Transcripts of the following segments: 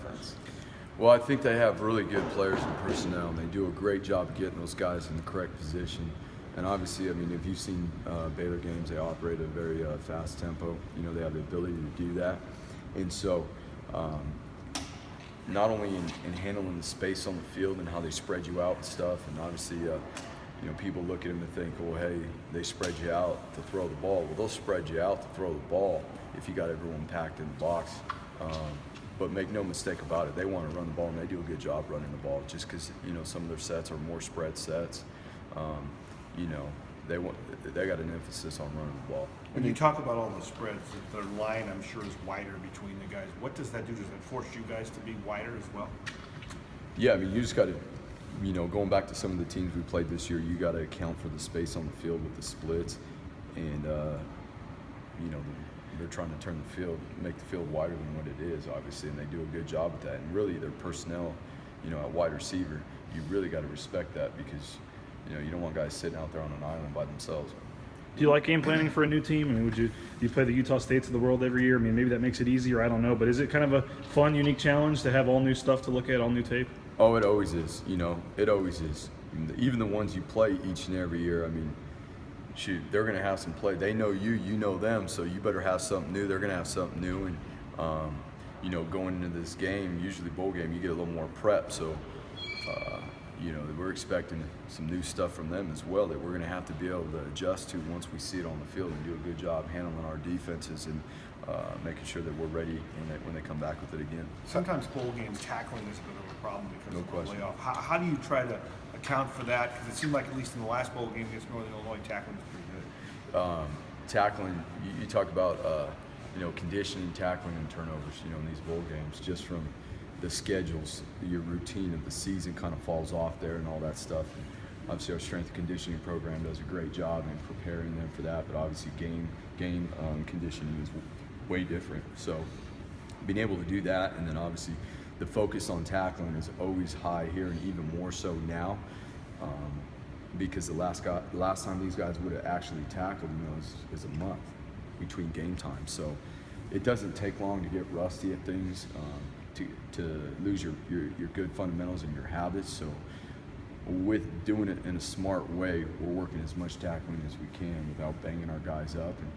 offense? Well, I think they have really good players and personnel, and they do a great job of getting those guys in the correct position. And obviously, I mean, if you've seen Baylor games, they operate at a very fast tempo. You know, they have the ability to do that. And so, not only in handling the space on the field and how they spread you out and stuff, and obviously, you know, people look at them and think, well, hey, they spread you out to throw the ball. Well, they'll spread you out to throw the ball if you got everyone packed in the box. But make no mistake about it, they want to run the ball, and they do a good job running the ball. Just because, you know, some of their sets are more spread sets, you know, they got an emphasis on running the ball. When you talk about all the spreads, the line I'm sure is wider between the guys. What does that do? Does that force you guys to be wider as well? Yeah, I mean, you just got to, you know, going back to some of the teams we played this year, you got to account for the space on the field with the splits, and you know, they're trying to turn the field, make the field wider than what it is, obviously, and they do a good job with that. And really, their personnel, you know, at wide receiver, you really got to respect that, because, you know, you don't want guys sitting out there on an island by themselves. Do you like game planning for a new team? I mean, do you play the Utah States of the world every year? I mean, maybe that makes it easier. I don't know, but is it kind of a fun, unique challenge to have all new stuff to look at, all new tape? Oh, it always is. You know, it always is. Even the ones you play each and every year. I mean, shoot, they're going to have some play. They know you, you know them, so you better have something new. They're going to have something new, and you know, going into this game, usually bowl game, you get a little more prep. So, you know, we're expecting some new stuff from them as well that we're going to have to be able to adjust to once we see it on the field, and do a good job handling our defenses and making sure that we're ready when they come back with it again. Sometimes bowl games tackling is a bit of a problem because No of the question. layoff. How do you try to account for that? Because it seemed like at least in the last bowl game against Northern Illinois, tackling was pretty good. Tackling, you talk about you know, conditioning, tackling, and turnovers. You know, in these bowl games, just from the schedules, your routine of the season kind of falls off there and all that stuff. And obviously, our strength and conditioning program does a great job in preparing them for that. But obviously, game conditioning is way different. So being able to do that, and then obviously the focus on tackling is always high here, and even more so now, because the last time these guys would have actually tackled, you know, is a month between game time. So it doesn't take long to get rusty at things, to lose your good fundamentals and your habits. So with doing it in a smart way, we're working as much tackling as we can without banging our guys up. And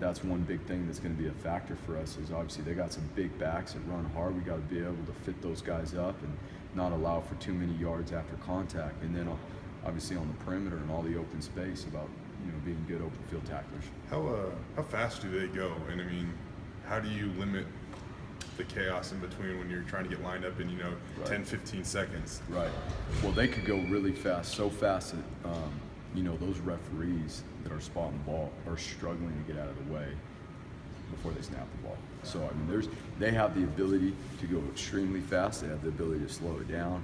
that's one big thing that's going to be a factor for us, is obviously they got some big backs that run hard. We got to be able to fit those guys up and not allow for too many yards after contact. And then obviously on the perimeter and all the open space, about, you know, being good open field tacklers. How fast do they go? And I mean, how do you limit the chaos in between when you're trying to get lined up in, you know, Right. 10, 15 seconds? Right. Well, they could go really fast, so fast that, you know, those referees that are spotting the ball are struggling to get out of the way before they snap the ball. So, I mean, they have the ability to go extremely fast. They have the ability to slow it down.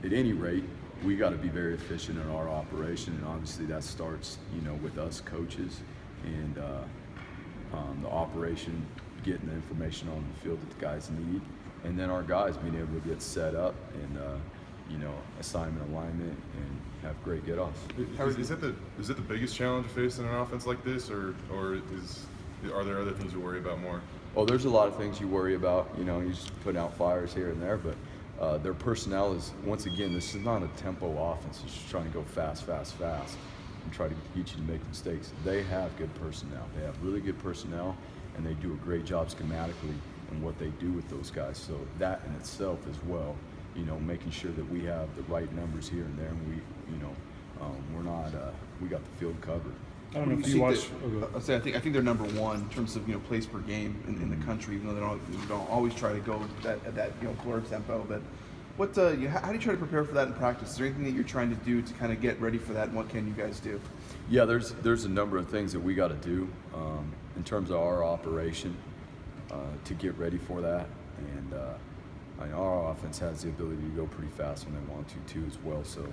At any rate, we got to be very efficient in our operation, and obviously that starts, you know, with us coaches and the operation, getting the information on the field that the guys need, and then our guys being able to get set up and you know, assignment alignment and have great get-offs. Is that the biggest challenge facing an offense like this, or are there other things you worry about more? Oh, there's a lot of things you worry about. You know, you just putting out fires here and there, but their personnel is, once again, this is not a tempo offense. It's just trying to go fast, and try to get you to make mistakes. They have good personnel. They have really good personnel, and they do a great job schematically in what they do with those guys. So that in itself as well, you know, making sure that we have the right numbers here and there, and we, you know, we're not, we got the field covered. I don't know if you watch. I think they're number one in terms of, you know, plays per game in the country. Even though they don't always try to go at that, you know, blur tempo. But what how do you try to prepare for that in practice? Is there anything that you're trying to do to kind of get ready for that? And what can you guys do? Yeah, there's a number of things that we got to do in terms of our operation to get ready for that, and I mean, our offense has the ability to go pretty fast when they want to too as well. So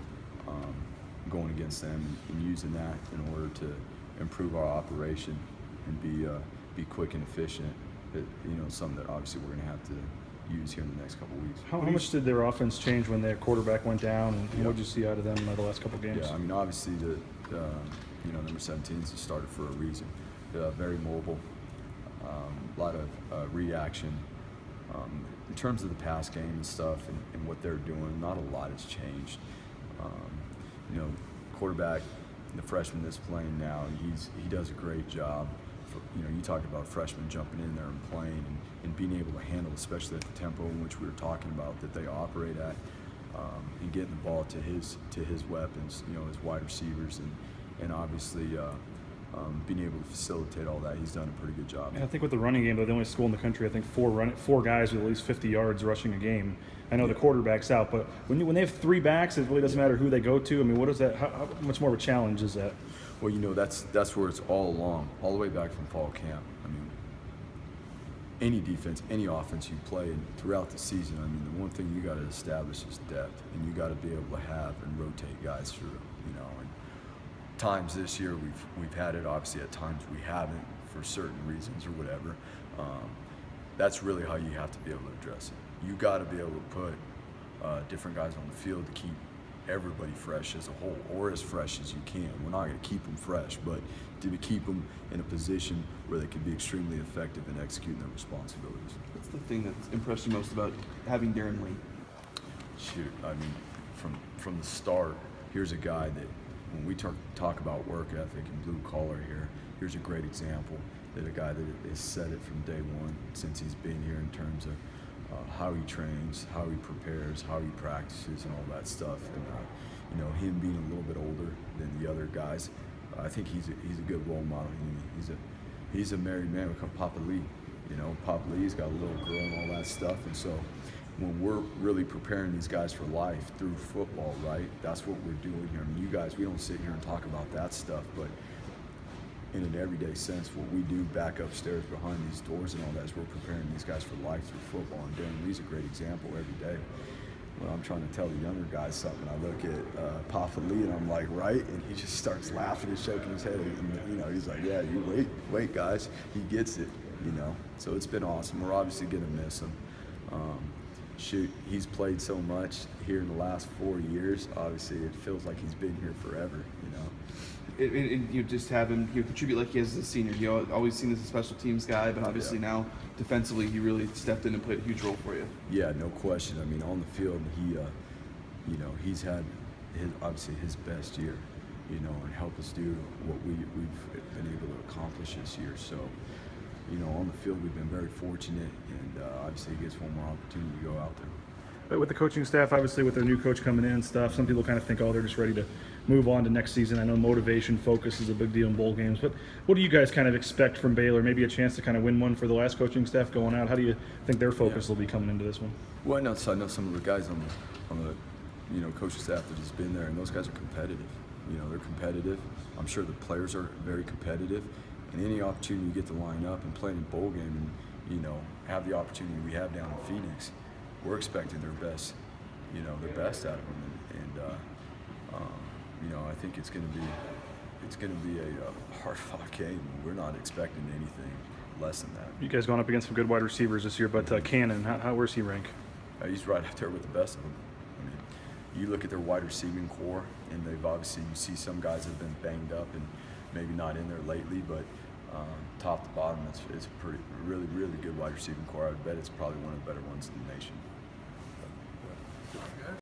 going against them and using that in order to improve our operation and be quick and efficient, you know, something that obviously we're going to have to use here in the next couple of weeks. How much did their offense change when their quarterback went down, and what did you see out of them the last couple of games? Yeah, I mean, obviously you know, number 17 is started for a reason. Very mobile, a lot of reaction, In terms of the pass game and stuff and what they're doing, not a lot has changed. You know, quarterback, the freshman that's playing now, he does a great job. You know, you talk about freshmen jumping in there and playing and being able to handle, especially at the tempo in which we were talking about that they operate at, and getting the ball to his weapons, you know, his wide receivers, and obviously being able to facilitate all that. He's done a pretty good job. And I think with the running game, they're the only school in the country, I think, four guys with at least 50 yards rushing a game. I know the quarterback's out, but when they have three backs, it really doesn't matter who they go to. I mean, what is that? How much more of a challenge is that? Well, you know, that's where it's all along, all the way back from fall camp. I mean, any defense, any offense you play and throughout the season, I mean, the one thing you got to establish is depth, and you got to be able to have and rotate guys through, you know. And times this year we've had it, obviously at times we haven't for certain reasons or whatever. That's really how you have to be able to address it. You got to be able to put different guys on the field to keep everybody fresh as a whole, or as fresh as you can. We're not going to keep them fresh, but to keep them in a position where they can be extremely effective in executing their responsibilities. What's the thing that's impressed you most about having Darren Lee? Shoot, I mean, from the start, here's a guy that when we talk about work ethic and blue collar here, here's a great example that a guy that has said it from day one since he's been here in terms of how he trains, how he prepares, how he practices, and all that stuff. And you know, him being a little bit older than the other guys, I think he's a good role model. He's a married man with Papa Lee. You know, Papa Lee's got a little girl and all that stuff, and so when we're really preparing these guys for life through football, right? That's what we're doing here. I mean, you guys, we don't sit here and talk about that stuff, but in an everyday sense, what we do back upstairs behind these doors and all that is we're preparing these guys for life through football. And Darren Lee's a great example every day. When I'm trying to tell the younger guys something, I look at Papa Lee and I'm like, right? And he just starts laughing and shaking his head. And, you know, he's like, yeah, you wait, guys. He gets it, you know. So it's been awesome. We're obviously going to miss him. Shoot, he's played so much here in the last 4 years. Obviously, it feels like he's been here forever, you know. You just have him contribute like he has as a senior. You always seen as a special teams guy, but obviously now defensively he really stepped in and played a huge role for you. Yeah, no question. I mean, on the field, he, you know, he's had obviously his best year, you know, and help us do what we've been able to accomplish this year. So, you know, on the field we've been very fortunate, and obviously he gets one more opportunity to go out there. But with the coaching staff, obviously with their new coach coming in and stuff, some people kind of think, oh, they're just ready to move on to next season. I know motivation, focus is a big deal in bowl games, but what do you guys kind of expect from Baylor? Maybe a chance to kind of win one for the last coaching staff going out. How do you think their focus will be coming into this one? Well, I know some of the guys on the you know, coaching staff that has been there, and those guys are competitive. You know, they're competitive. I'm sure the players are very competitive, and any opportunity you get to line up and play in a bowl game and, you know, have the opportunity we have down in Phoenix, we're expecting their best, you know, their best out of them, and you know, I think it's going to be a hard-fought game. We're not expecting anything less than that. You guys going up against some good wide receivers this year, but Cannon, where's he rank? He's right up there with the best of them. I mean, you look at their wide receiving core, and they've obviously, you see some guys have been banged up and maybe not in there lately, but top to bottom, it's a really good wide receiving core. I would bet it's probably one of the better ones in the nation.